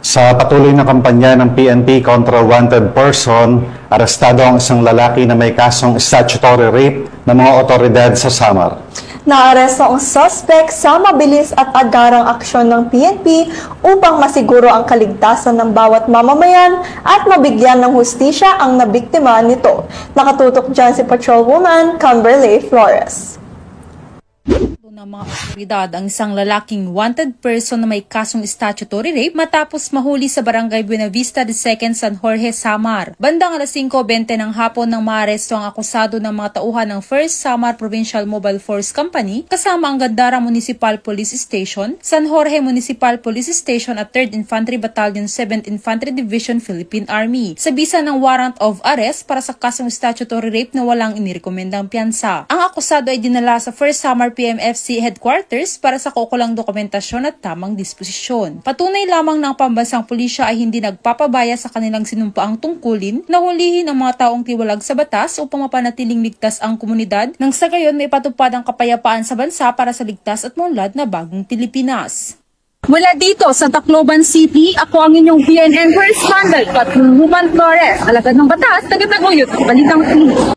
Sa patuloy na kampanya ng PNP kontra wanted person, arestado ang isang lalaki na may kasong statutory rape ng mga otoridad sa Samar. Naaresto ang suspect sa mabilis at agarang aksyon ng PNP upang masiguro ang kaligtasan ng bawat mamamayan at mabigyan ng hustisya ang nabiktima nito. Nakatutok dyan si Patrolwoman Camberley Flores. Ng mga otoridad ang isang lalaking wanted person na may kasong statutory rape matapos mahuli sa barangay Buenavista de Second San Jorge, Samar. Bandang alas 5:20 ng hapon nang maaresto ang akusado ng mga tauhan ng 1st Samar Provincial Mobile Force Company kasama ang Gandara Municipal Police Station, San Jorge Municipal Police Station at 3rd Infantry Battalion 7th Infantry Division Philippine Army sa bisa ng warrant of arrest para sa kasong statutory rape na walang inirekomendang piyansa. Ang akusado ay dinala sa 1st Samar PMFC Headquarters para sa kaukulang dokumentasyon at tamang disposisyon. Patunay lamang ng pambansang pulisya ay hindi nagpapabaya sa kanilang sinumpaang tungkulin na hulihin ang mga taong tiwalag sa batas upang mapanatiling ligtas ang komunidad nang sa gayon may patupad ang kapayapaan sa bansa para sa ligtas at maunlad na bagong Pilipinas. Mula dito sa Tacloban City, ako ang inyong PNN correspondent, Patrolwoman Flores, alagad ng batas, taga-taguyod, Balitang Pilipinas.